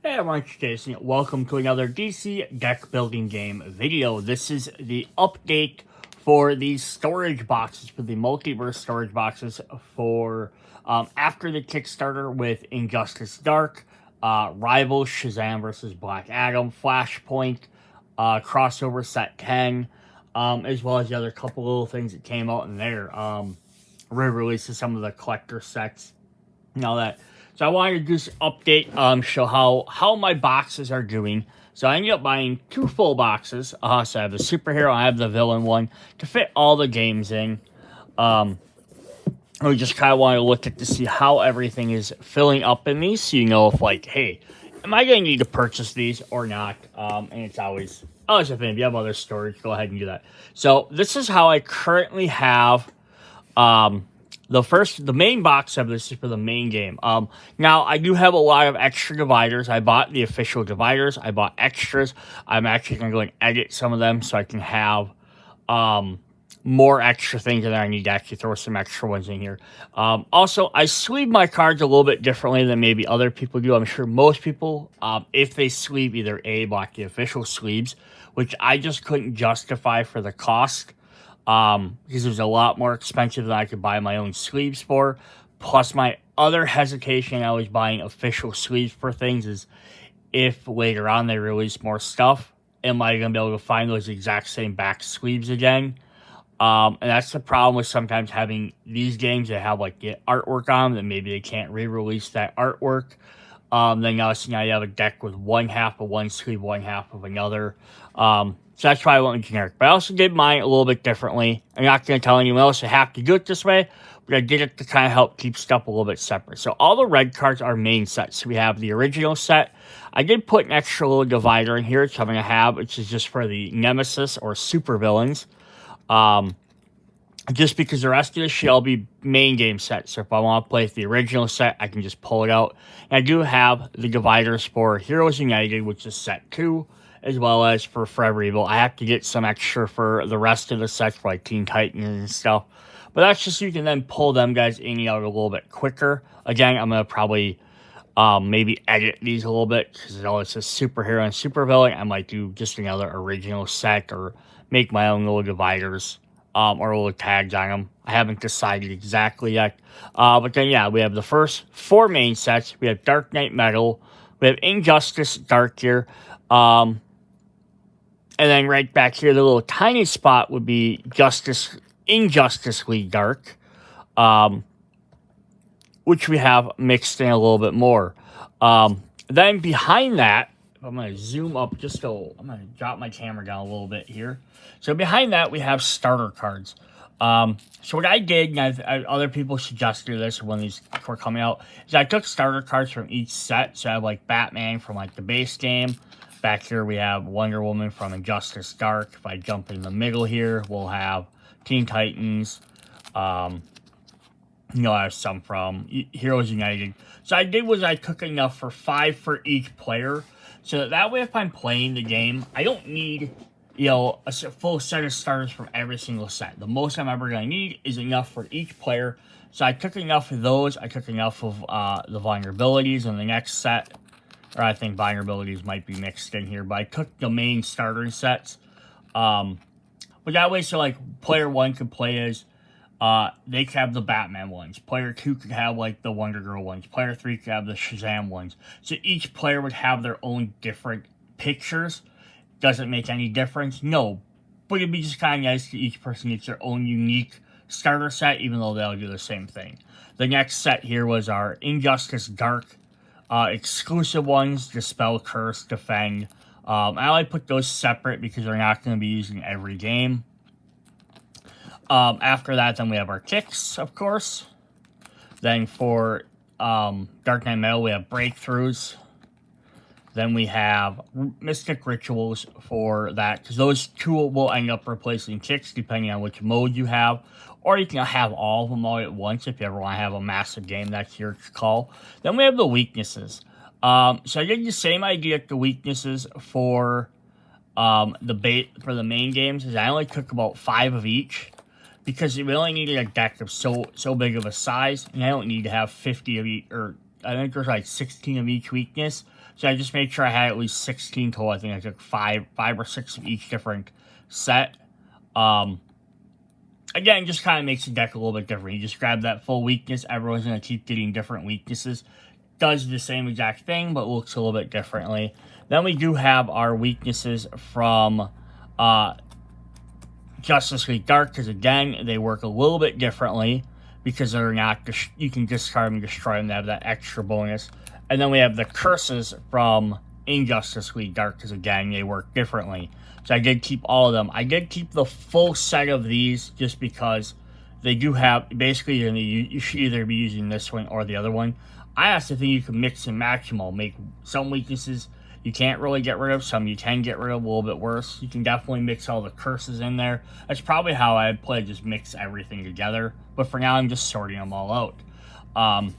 Hey everyone, it's Jason. Welcome to another DC deck building game video. This is the update for these storage boxes, for the Multiverse storage boxes for after the Kickstarter with Injustice Dark, Rivals, Shazam versus Black Adam, Flashpoint, crossover set 10, as well as the other couple little things that came out in there. Re-releases some of the collector sets and all that. So I wanted to do this update, show how my boxes are doing. So I ended up buying two full boxes. So I have the superhero, I have the villain one to fit all the games in. We just kind of want to look at to see how everything is filling up in these, so you know if like, hey, am I going to need to purchase these or not? And it's always a thing. If you have other storage, go ahead and do that. So this is how I currently have. The main box of this is for the main game. Now, I do have a lot of extra dividers. I bought the official dividers. I bought extras. I'm actually going to go and edit some of them so I can have more extra things, and I need to actually throw some extra ones in here. Also, I sleeve my cards a little bit differently than maybe other people do. I'm sure most people, if they sleeve either like the official sleeves, which I just couldn't justify for the cost. Because it was a lot more expensive than I could buy my own sleeves for. Plus, my other hesitation, I was buying official sleeves for things, is if later on they release more stuff, am I going to be able to find those exact same back sleeves again? And that's the problem with sometimes having these games that have like the artwork on them, that maybe they can't re-release that artwork. Then now you have a deck with one half of one sleeve, one half of another. So that's why I went with generic. But I also did mine a little bit differently. I'm not going to tell anyone else you have to do it this way, but I did it to kind of help keep stuff a little bit separate. So all the red cards are main sets. So we have the original set. I did put an extra little divider in here, which I'm going to have, which is just for the Nemesis or super villains. Just because the rest of this shall be main game sets. So if I want to play with the original set, I can just pull it out. And I do have the dividers for Heroes United, which is set 2. As well as for Forever Evil. I have to get some extra for the rest of the sets, for like Teen Titans and stuff. But that's just so you can then pull them guys in and out a little bit quicker. Again, I'm going to probably maybe edit these a little bit, because it's a superhero and supervillain. I might do just another original set, or make my own little dividers or little tags on them. I haven't decided exactly yet. But then, yeah, we have the first 4 main sets. We have Dark Knight Metal. We have Injustice Dark here. And then right back here, the little tiny spot would be Injustice League Dark, which we have mixed in a little bit more. Then behind that, I'm going to zoom up I'm going to drop my camera down a little bit here. So behind that, we have starter cards. So what I did, and other people suggested this when these were coming out, is I took starter cards from each set. So I have like Batman from like the base game. Back here we have Wonder Woman from Injustice Dark. If I jump in the middle here, we'll have Teen Titans. I have some from Heroes United. So I did was I took enough for 5 for each player. So that way if I'm playing the game, I don't need, a full set of starters from every single set. The most I'm ever going to need is enough for each player. So I took enough of those. I took enough of the vulnerabilities in the next set. Or I think vulnerabilities might be mixed in here. But I took the main starter sets. But that way, so like player 1 could play as, they could have the Batman ones. Player 2 could have like the Wonder Girl ones. Player 3 could have the Shazam ones. So each player would have their own different pictures. Does it make any difference? No. But it'd be just kind of nice that each person gets their own unique starter set, even though they'll do the same thing. The next set here was our Injustice Dark. Exclusive ones, Dispel, Curse, Defend. I only put those separate because they're not going to be used in every game. After that, then we have our kicks, of course. Then for Dark Knight Metal, we have Breakthroughs. Then we have Mystic Rituals for that, because those 2 will end up replacing kicks depending on which mode you have. Or you can have all of them all at once if you ever want to have a massive game. That's your call. Then we have the weaknesses. So I did the same idea with the weaknesses for the main games. Is I only took about 5 of each, because we only needed a deck of so big of a size, and I don't need to have 50 of each, or I think there's like 16 of each weakness. So I just made sure I had at least 16 total. I think I took five or six of each different set. Again, just kind of makes the deck a little bit different. You just grab that full weakness. Everyone's going to keep getting different weaknesses. Does the same exact thing, but looks a little bit differently. Then we do have our weaknesses from Justice League Dark, because again, they work a little bit differently because they're not, you can discard them and destroy them. They have that extra bonus. And then we have the curses from Injustice League Dark, because again, they work differently. So I did keep all of them. I did keep the full set of these just because they do have, basically, you should either be using this one or the other one. I also think you can mix and match them all. Make some weaknesses you can't really get rid of, some you can get rid of a little bit worse. You can definitely mix all the curses in there. That's probably how I'd play, just mix everything together. But for now, I'm just sorting them all out. And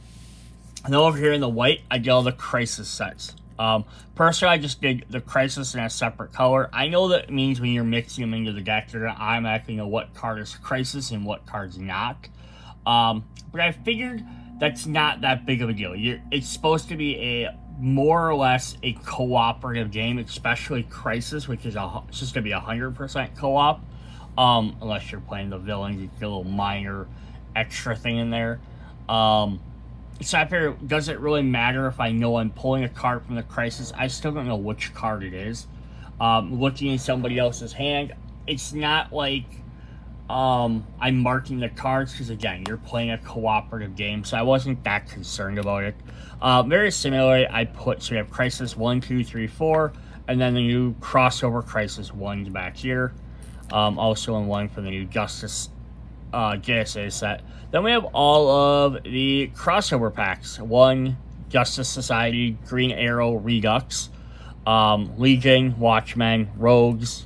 then over here in the white, I did all the crisis sets. Personally, I just did the crisis in a separate color. I know that means when you're mixing them into the deck, you're going to automatically know what card is crisis and what card's not. But I figured that's not that big of a deal. It's supposed to be a more or less a cooperative game, especially Crisis, which is it's just going to be 100% co-op. Unless you're playing the villains, you get a little minor extra thing in there. So I figure, does it really matter if I know I'm pulling a card from the Crisis? I still don't know which card it is. Looking in somebody else's hand, it's not like I'm marking the cards, because again, you're playing a cooperative game, so I wasn't that concerned about it. Very similarly, so we have Crisis 1, 2, 3, 4, and then the new crossover Crisis 1's back here. Also in one for the new Justice JSA set. Then we have all of the crossover packs. 1, Justice Society, Green Arrow, Redux, Legion, Watchmen, Rogues,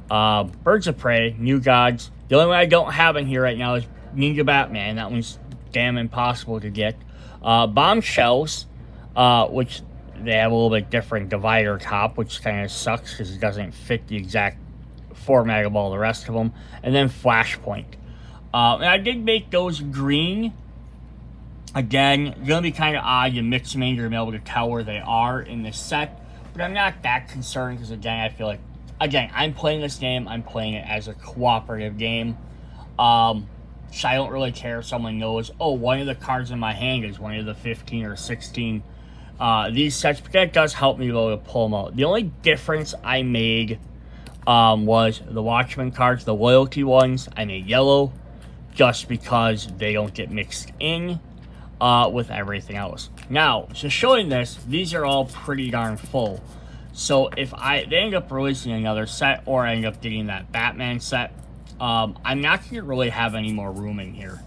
Birds of Prey, New Gods. The only one I don't have in here right now is Ninja Batman. That one's damn impossible to get. Bombshells, which they have a little bit different divider top, which kind of sucks because it doesn't fit the exact format of all the rest of them. And then Flashpoint. And I did make those green. Again, it's going to be kind of odd. You mix them in, you're going to be able to tell where they are in this set. But I'm not that concerned because, again, I feel like, again, I'm playing this game. I'm playing it as a cooperative game. So I don't really care if someone knows, oh, one of the cards in my hand is one of the 15 or 16 these sets. But that does help me be able to pull them out. The only difference I made was the Watchmen cards, the loyalty ones. I made yellow just because they don't get mixed in with everything else. Now, so showing this, these are all pretty darn full. So if they end up releasing another set, or I end up getting that Batman set, I'm not going to really have any more room in here.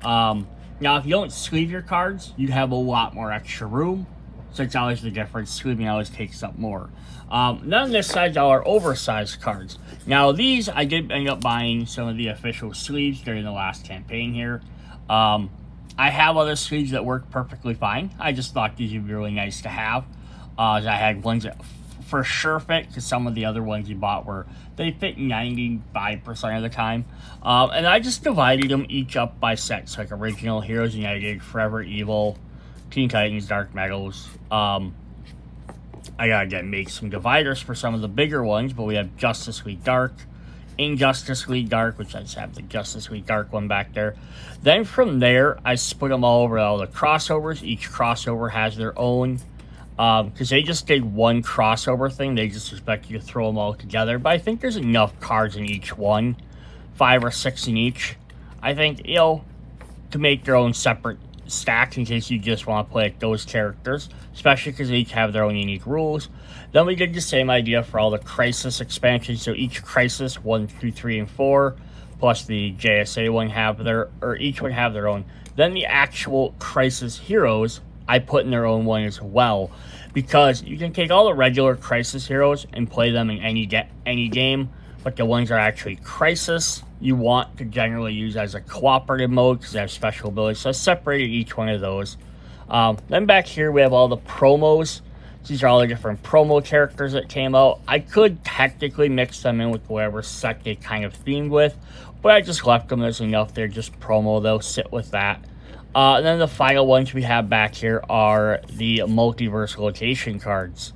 Now, if you don't sleeve your cards, you'd have a lot more extra room. So it's always the difference. Sleeving always takes up more. Then on this side, all are oversized cards. Now, these, I did end up buying some of the official sleeves during the last campaign here. I have other sleeves that work perfectly fine. I just thought these would be really nice to have. I had ones that for sure fit, because some of the other ones you bought they fit 95% of the time. And I just divided them each up by sets, like Original, Heroes United, Forever Evil, Teen Titans, Dark Metals. I gotta again make some dividers for some of the bigger ones, but we have Justice League Dark, Injustice League Dark, which I just have the Justice League Dark one back there. Then from there, I split them all over all the crossovers. Each crossover has their own, because they just did one crossover thing. They just expect you to throw them all together. But I think there's enough cards in each one, 5 or 6 in each. I think, to make their own separate stack in case you just want to play those characters, especially because they each have their own unique rules. Then we did the same idea for all the Crisis expansions. So each Crisis 1, 2, 3, and 4, plus the JSA one each one have their own. Then the actual Crisis heroes, I put in their own one as well, because you can take all the regular Crisis heroes and play them in any game, but the ones that are actually Crisis, you want to generally use as a cooperative mode because they have special abilities. So I separated each one of those. Then back here we have all the promos. These are all the different promo characters that came out. I could technically mix them in with whatever set they kind of themed with, but I just left them. There's enough there, just promo. They'll sit with that. And then the final ones we have back here are the Multiversal rotation cards.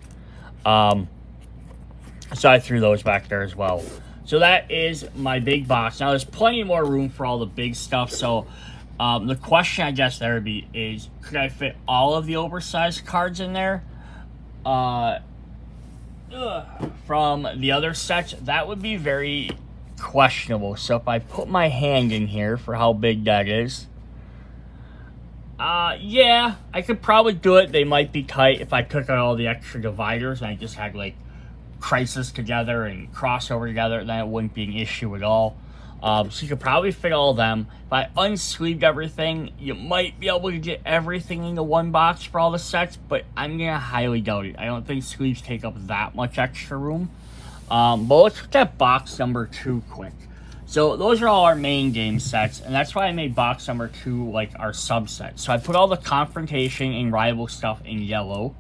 So I threw those back there as well. So that is my big box. Now there's plenty more room for all the big stuff. So the question I guess there would be is, could I fit all of the oversized cards in there? From the other sets, that would be very questionable. So if I put my hand in here for how big that is, yeah, I could probably do it. They might be tight if I took out all the extra dividers and I just had like Crisis together and Crossover together, then it wouldn't be an issue at all. So you could probably fit all of them. If I unsleeved everything, you might be able to get everything into one box for all the sets, but I'm gonna highly doubt it. I don't think sleeves take up that much extra room. But let's look at box number 2 quick. So those are all our main game sets, and that's why I made box number 2 like our subset. So I put all the Confrontation and Rival stuff in yellow.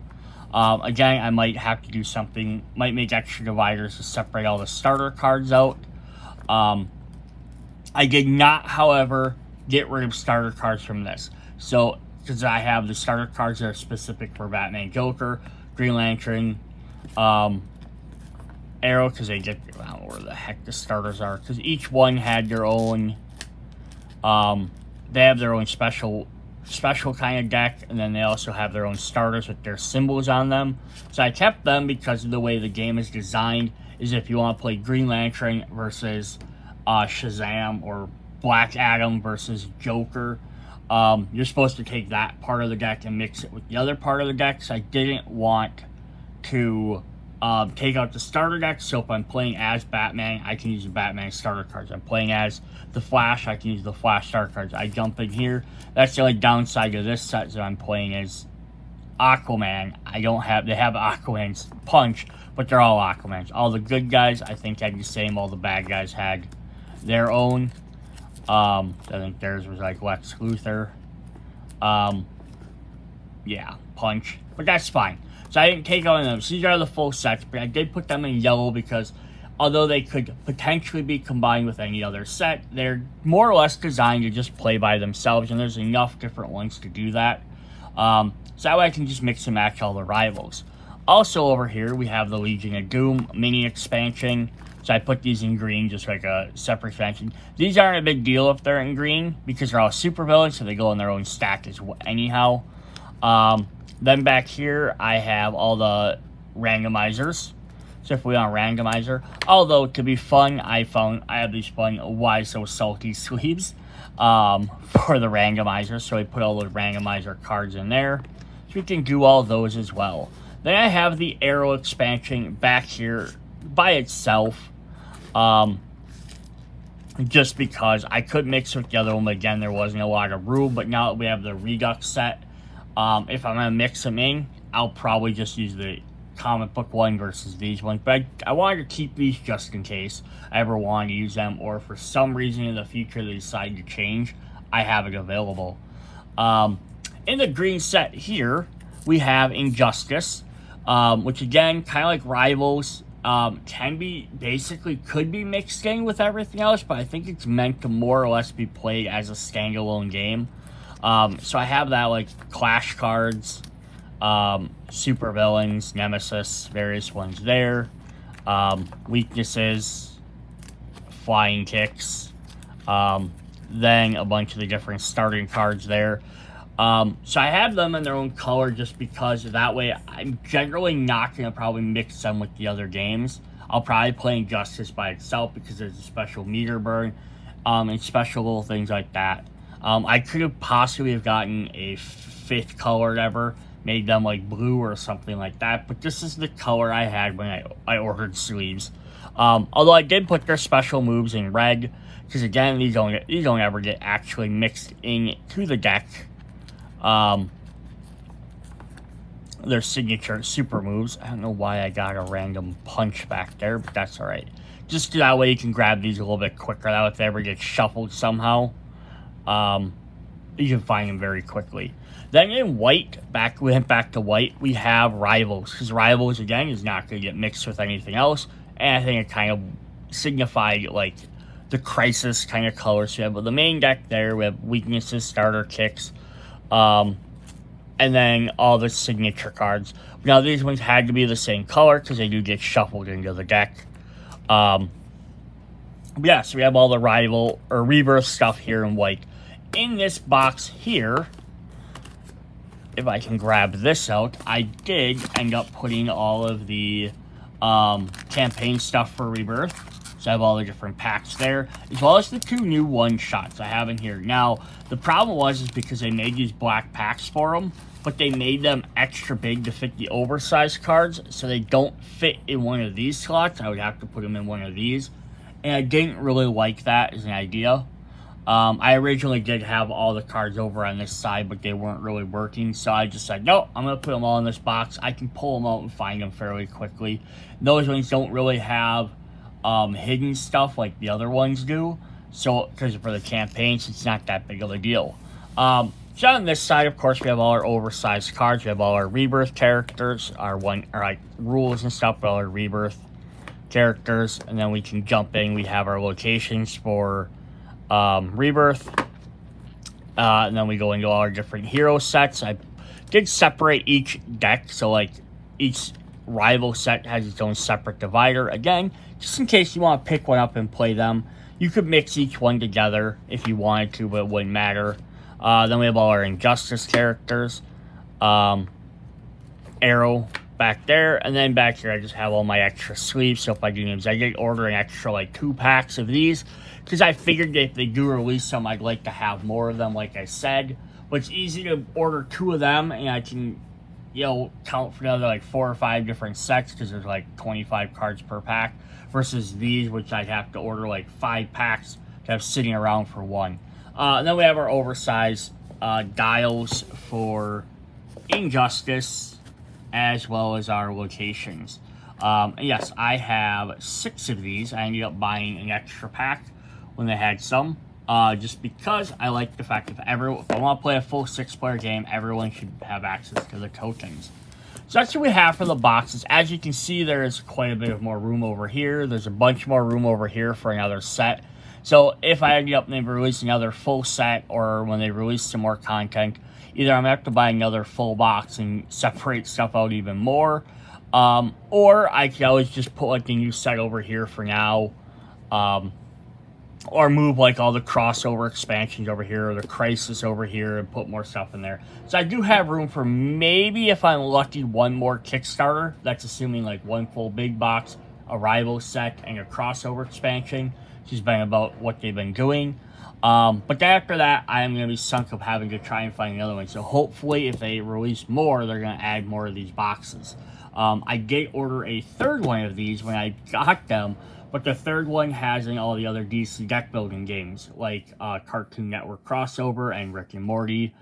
Again, I might have to do something, might make extra dividers to separate all the starter cards out. I did not, however, get rid of starter cards from this. So, because I have the starter cards that are specific for Batman, Joker, Green Lantern, Arrow, because they get, I don't know where the heck the starters are, because each one had their own, they have their own special kind of deck, and then they also have their own starters with their symbols on them. So I kept them because of the way the game is designed, is if you want to play Green Lantern versus Shazam, or Black Adam versus Joker, you're supposed to take that part of the deck and mix it with the other part of the deck. So I didn't want to take out the starter deck, so if I'm playing as Batman, I can use the Batman starter cards. I'm playing as the Flash, I can use the Flash starter cards. I jump in here. That's the only downside of this set, that I'm playing as Aquaman. They have Aquaman's punch, but they're all Aquamans. All the good guys, I think, had the same. All the bad guys had their own. I think theirs was like Lex Luthor. Yeah, punch. But that's fine. So I didn't take on them. So these are the full sets, but I did put them in yellow because although they could potentially be combined with any other set, they're more or less designed to just play by themselves, and there's enough different ones to do that. So that way I can just mix and match all the rivals. Also over here, we have the Legion of Doom mini expansion. So I put these in green, just like a separate expansion. These aren't a big deal if they're in green, because they're all supervillains, so they go in their own stack as well, anyhow. Then back here, I have all the randomizers. So if we want a randomizer, although to be fun, I have these fun Why So Salty sleeves for the randomizer. So I put all the randomizer cards in there. So we can do all those as well. Then I have the Arrow expansion back here by itself. Just because I could mix with the other one, but again, there wasn't a lot of room. But now that we have the Redux set, if I'm going to mix them in, I'll probably just use the comic book one versus these ones. But I wanted to keep these just in case I ever wanted to use them, or for some reason in the future they decide to change, I have it available. In the green set here, we have Injustice, which again, kind of like Rivals, could be mixed in with everything else, but I think it's meant to more or less be played as a standalone game. So I have that, like Clash cards, super villains, Nemesis, various ones there, weaknesses, flying kicks, then a bunch of the different starting cards there. So I have them in their own color just because that way I'm generally not going to probably mix them with the other games. I'll probably play Injustice by itself because there's a special meter burn, and special little things like that. I could have possibly have gotten a 5th color ever, made them like blue or something like that, but this is the color I had when I ordered sleeves. Although I did put their special moves in red, because again, these don't ever get actually mixed into the deck. Their signature super moves. I don't know why I got a random punch back there, but that's alright. Just that way you can grab these a little bit quicker. That way if they ever get shuffled somehow, you can find them very quickly. Then in white, we went back to white, we have Rivals. Because Rivals, again, is not going to get mixed with anything else. And I think it kind of signified, like, the Crisis kind of colors. So we have the main deck there. We have weaknesses, starter kicks, And then all the signature cards. Now, these ones had to be the same color because they do get shuffled into the deck. Yeah, so we have all the rival or rebirth stuff here in white. In this box here, if I can grab this out, I did end up putting all of the campaign stuff for rebirth. So I have all the different packs there, as well as the 2 new one-shots I have in here. Now, the problem is because they made these black packs for them, but they made them extra big to fit the oversized cards, so they don't fit in one of these slots. I would have to put them in one of these, and I didn't really like that as an idea. I originally did have all the cards over on this side, but they weren't really working, so I just said, no, I'm going to put them all in this box. I can pull them out and find them fairly quickly. Those ones don't really have hidden stuff like the other ones do, so because for the campaigns, it's not that big of a deal. So on this side, of course, we have all our oversized cards. We have all our rebirth characters, our like rules and stuff, all our rebirth characters, and then we can jump in. We have our locations for rebirth, and then we go into all our different hero sets. I did separate each deck, so like each rival set has its own separate divider. Again, just in case you want to pick one up and play them, you could mix each one together if you wanted to, but it wouldn't matter. Then we have all our Injustice characters, Arrow back there, and then back here I just have all my extra sleeves. So if I do names, I did order an extra like 2 packs of these because I figured that if they do release some, I'd like to have more of them, like I said. But it's easy to order 2 of them, and I can, you know, count for another like 4 or 5 different sets because there's like 25 cards per pack versus these, which I'd have to order like 5 packs to have sitting around for one. And then we have our oversized dials for Injustice, as well as our locations. And yes, I have 6 of these. I ended up buying an extra pack when they had some, just because I like the fact that if I want to play a full 6-player game, everyone should have access to the tokens. So that's what we have for the boxes. As you can see, there is quite a bit of more room over here. There's a bunch more room over here for another set. So if I end up maybe releasing another full set, or when they release some more content, either I'm going to have to buy another full box and separate stuff out even more, or I can always just put like a new set over here for now, or move like all the crossover expansions over here, or the crisis over here, and put more stuff in there. So I do have room for maybe, if I'm lucky, one more Kickstarter. That's assuming like one full big box, a rival set, and a crossover expansion. She's been about what they've been doing. But after that, I am going to be sunk of having to try and find another one. So hopefully, if they release more, they're going to add more of these boxes. I did order a 3rd one of these when I got them, but the 3rd one has in all the other DC deck building games, like Cartoon Network crossover and Rick and Morty,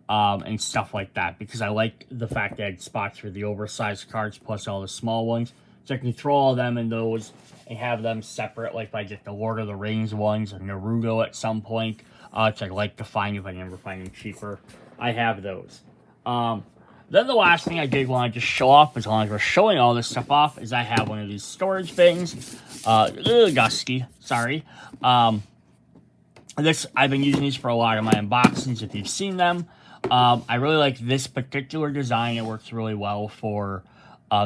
and stuff like that, because I like the fact that I had spots for the oversized cards plus all the small ones. So I can throw all of them in those and have them separate, like if I get the Lord of the Rings ones or Naruto at some point, which I'd like to find if I never find them cheaper. I have those. Then the last thing I did want to just show off, as long as we're showing all this stuff off, is I have one of these storage things. A little dusty, sorry. I've been using these for a lot of my unboxings, if you've seen them. I really like this particular design. It works really well for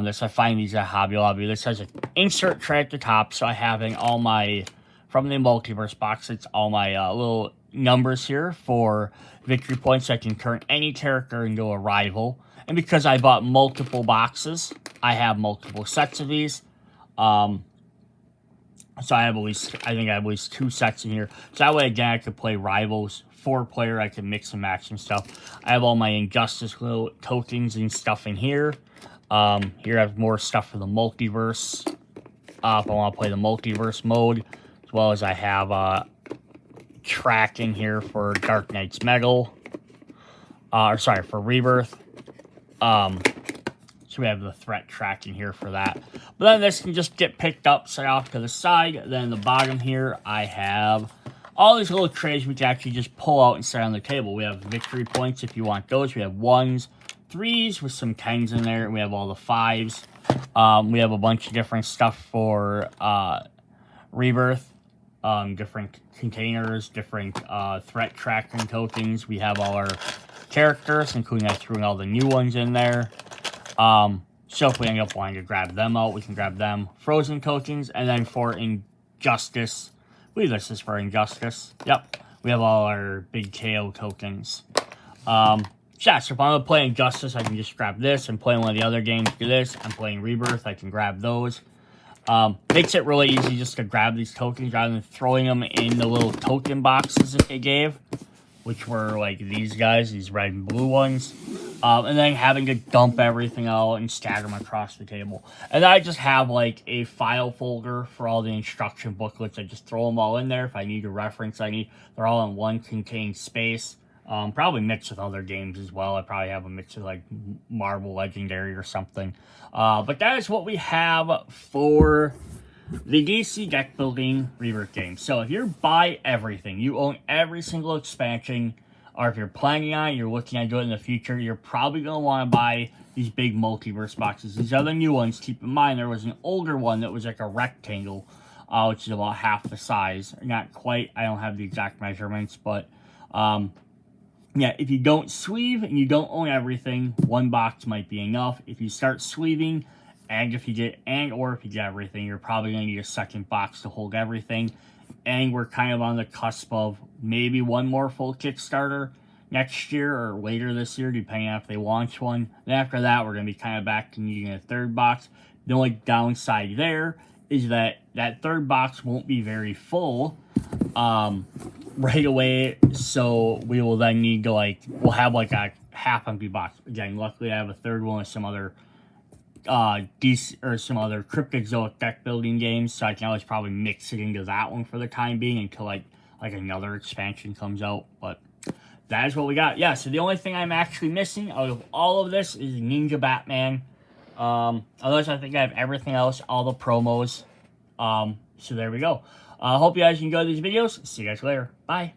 this. I find these at Hobby Lobby. This has an insert tray at the top, so I have in all my, from the Multiverse box, it's all my little numbers here for victory points. I can turn any character into a rival. And because I bought multiple boxes, I have multiple sets of these. So I have I think I have at least 2 sets in here. So that way, again, I could play rivals, 4-player, I can mix and match and stuff. I have all my Injustice little tokens and stuff in here. Here I have more stuff for the multiverse, if I want to play the multiverse mode, as well as I have track in here for Dark Knight's Metal, for Rebirth. So we have the threat track in here for that. But then this can just get picked up, set off to the side. Then the bottom here, I have all these little trays we can actually just pull out and set on the table. We have victory points if you want those. We have 1s, 3s with some 10s in there. We have all the 5s. We have a bunch of different stuff for Rebirth. Different containers, different threat tracking tokens. We have all our characters, including I threw in all the new ones in there. So if we end up wanting to grab them out, we can grab them. Frozen tokens, and then for Injustice, I believe this is for Injustice. Yep, we have all our big KO tokens. Yeah, so if I'm playing Injustice, I can just grab this, and playing one of the other games, do this. I'm playing Rebirth, I can grab those. Makes it really easy just to grab these tokens rather than throwing them in the little token boxes that they gave, which were like these guys, these red and blue ones. And then having to dump everything out and scatter them across the table. And I just have like a file folder for all the instruction booklets. I just throw them all in there. If I need a reference, they're all in one contained space. Probably mixed with other games as well. I probably have a mix of like Marvel Legendary or something. But that is what we have for the DC deck building Rebirth game. So if you buy everything, you own every single expansion, or if you're planning on it, you're looking at doing it in the future, you're probably going to want to buy these big multiverse boxes. These are the new ones. Keep in mind, there was an older one that was like a rectangle, which is about half the size. Not quite. I don't have the exact measurements, but yeah, if you don't sleeve and you don't own everything, one box might be enough. If you start sleeving, or if you get everything, you're probably going to need a second box to hold everything. And we're kind of on the cusp of maybe one more full Kickstarter next year or later this year, depending on if they launch one. Then after that, we're going to be kind of back to needing a third box. The only downside there is that that third box won't be very full right away. So we will then need to we'll have like a half empty box. Again, luckily I have a third one with some other some other Cryptic Zoic deck building games, so I can always probably mix it into that one for the time being until like another expansion comes out. But that is what we got. Yeah, so the only thing I'm actually missing out of all of this is Ninja Batman. Otherwise I think I have everything else, all the promos. So there we go. Hope you guys enjoyed these videos. See you guys later. Bye.